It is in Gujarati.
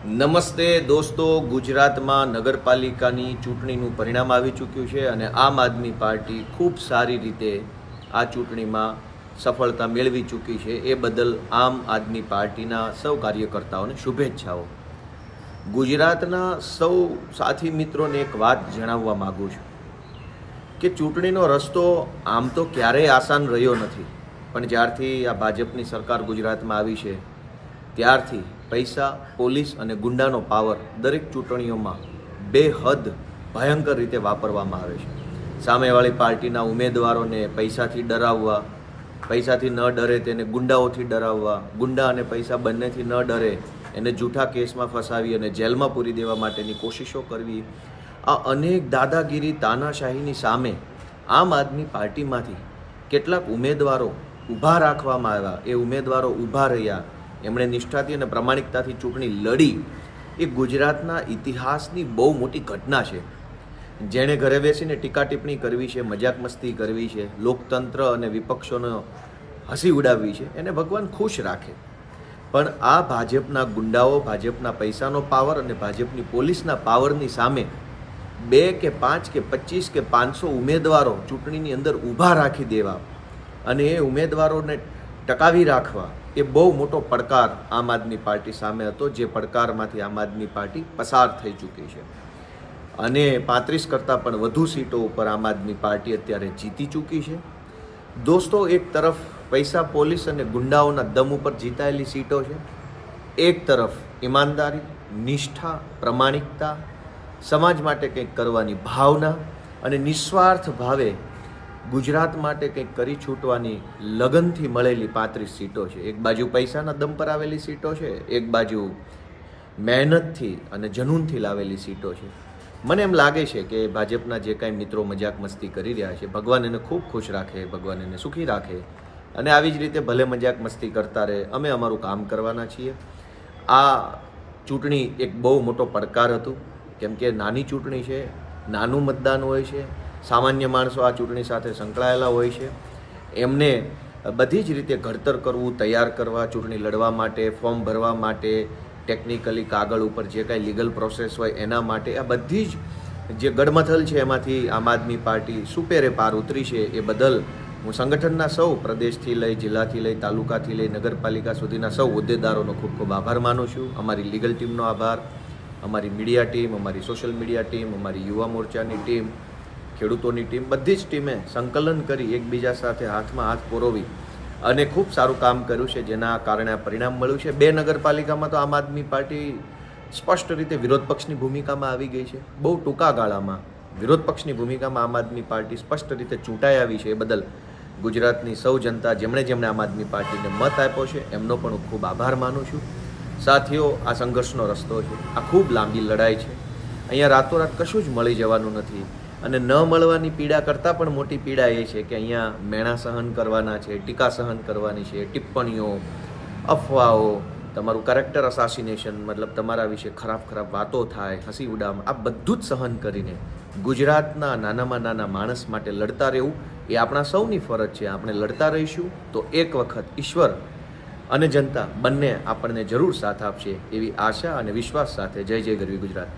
નમસ્તે દોસ્તો, ગુજરાતમાં નગરપાલિકાની ચૂંટણીનું પરિણામ આવી ચૂક્યું છે અને આમ આદમી પાર્ટી ખૂબ સારી રીતે આ ચૂંટણીમાં સફળતા મેળવી ચૂકી છે. એ બદલ આમ આદમી પાર્ટીના સૌ કાર્યકર્તાઓને શુભેચ્છાઓ. ગુજરાતના સૌ સાથી મિત્રોને એક વાત જણાવવા માગું છું કે ચૂંટણીનો રસ્તો આમ તો ક્યારેય આસાન રહ્યો નથી, પણ જ્યારથી આ ભાજપની સરકાર ગુજરાતમાં આવી છે ત્યારથી પૈસા, પોલીસ અને ગુંડાનો પાવર દરેક ચૂંટણીઓમાં બેહદ ભયંકર રીતે વાપરવામાં આવે છે. સામેવાળી પાર્ટીના ઉમેદવારોને પૈસાથી ડરાવવા, પૈસાથી ન ડરે તેને ગુંડાઓથી ડરાવવા, ગુંડા અને પૈસા બંનેથી ન ડરે એને જૂઠા કેસમાં ફસાવી અને જેલમાં પૂરી દેવા માટેની કોશિશો કરવી. આ અનેક દાદાગીરી, તાનાશાહીની સામે આમ આદમી પાર્ટીમાંથી કેટલાક ઉમેદવારો ઊભા રાખવામાં આવ્યા. એ ઉમેદવારો ઊભા રહ્યા, એમણે નિષ્ઠાથી અને પ્રામાણિકતાથી ચૂંટણી લડી. એ ગુજરાતના ઇતિહાસની બહુ મોટી ઘટના છે. જેણે ઘરે બેસીને ટીકા ટિપ્પણી કરવી છે, મજાક મસ્તી કરવી છે, લોકતંત્ર અને વિપક્ષોનો હસી ઉડાવવી છે, એને ભગવાન ખુશ રાખે. પણ આ ભાજપના ગુંડાઓ, ભાજપના પૈસાનો પાવર અને ભાજપની પોલીસના પાવરની સામે 2 કે 5 કે 25 કે 500 ઉમેદવારો ચૂંટણીની અંદર ઊભા રાખી દેવા અને એ ઉમેદવારોને ટકાવી રાખવા એ બહુ મોટો પડકાર આમ આદમી પાર્ટી સામે હતો, જે પડકારમાંથી આમ આદમી પાર્ટી પસાર થઈ ચૂકી છે અને 35 કરતાં પણ વધુ સીટો ઉપર આમ આદમી પાર્ટી અત્યારે જીતી ચૂકી છે. દોસ્તો, એક તરફ પૈસા, પોલીસ અને ગુંડાઓના દમ ઉપર જીતાયેલી સીટો છે, એક તરફ ઈમાનદારી, નિષ્ઠા, પ્રામાણિકતા, સમાજ માટે કંઈક કરવાની ભાવના અને નિસ્વાર્થ ભાવે ગુજરાત માટે કંઈક કરી છૂટવાની લગનથી મળેલી 35 સીટો છે. એક બાજુ પૈસાના દમ પર આવેલી સીટો છે, એક બાજુ મહેનતથી અને જનૂનથી લાવેલી સીટો છે. મને એમ લાગે છે કે ભાજપના જે કાંઈ મિત્રો મજાક મસ્તી કરી રહ્યા છે, ભગવાન એને ખૂબ ખુશ રાખે, ભગવાન એને સુખી રાખે અને આવી જ રીતે ભલે મજાક મસ્તી કરતા રહે. અમે અમારું કામ કરવાના છીએ. આ ચૂંટણી એક બહુ મોટો પડકાર હતું, કેમ કે નાની ચૂંટણી છે, નાનું મતદાન હોય છે, સામાન્ય માણસો આ ચૂંટણી સાથે સંકળાયેલા હોય છે. એમને બધી જ રીતે ઘડતર કરવું, તૈયાર કરવા, ચૂંટણી લડવા માટે, ફોર્મ ભરવા માટે, ટેકનિકલી કાગળ ઉપર જે કાંઈ લીગલ પ્રોસેસ હોય એના માટે, આ બધી જ જે ગડમથલ છે એમાંથી આમ આદમી પાર્ટી સુપેરે પાર ઉતરી છે. એ બદલ હું સંગઠનના સૌ પ્રદેશથી લઈ, જિલ્લાથી લઈ, તાલુકાથી લઈ, નગરપાલિકા સુધીના સૌ હોદ્દેદારોનો ખૂબ ખૂબ આભાર માનું છું. અમારી લીગલ ટીમનો આભાર, અમારી મીડિયા ટીમ, અમારી સોશિયલ મીડિયા ટીમ, અમારી યુવા મોરચાની ટીમ, ખેડૂતોની ટીમ, બધી જ ટીમે સંકલન કરી એકબીજા સાથે હાથમાં હાથ પરોવી અને ખૂબ સારું કામ કર્યું છે, જેના કારણે આ પરિણામ મળ્યું છે. 2 નગરપાલિકામાં તો આમ આદમી પાર્ટી સ્પષ્ટ રીતે વિરોધ પક્ષની ભૂમિકામાં આવી ગઈ છે. બહુ ટૂંકા ગાળામાં વિરોધ પક્ષની ભૂમિકામાં આમ આદમી પાર્ટી સ્પષ્ટ રીતે ચૂંટાઈ આવી છે. એ બદલ ગુજરાતની સૌ જનતા, જેમણે આમ આદમી પાર્ટીને મત આપ્યો છે, એમનો પણ હું ખૂબ આભાર માનું છું. સાથીઓ, આ સંઘર્ષનો રસ્તો છે, આ ખૂબ લાંબી લડાઈ છે. અહીંયા રાતોરાત કશું જ મળી જવાનું નથી અને ન મળવાની પીડા કરતાં પણ મોટી પીડા એ છે કે અહીંયા મેણા સહન કરવાના છે, ટીકા સહન કરવાની છે, ટિપ્પણીઓ, અફવાઓ, તમારું કેરેક્ટર અસાસિનેશન, મતલબ તમારા વિશે ખરાબ વાતો થાય, હસી ઉડામ, આ બધું જ સહન કરીને ગુજરાતના નાનામાં નાના માણસ માટે લડતા રહેવું એ આપણા સૌની ફરજ છે. આપણે લડતા રહીશું તો એક વખત ઈશ્વર અને જનતા બંને આપણને જરૂર સાથ આપશે એવી આશા અને વિશ્વાસ સાથે જય જય ગરવી ગુજરાત.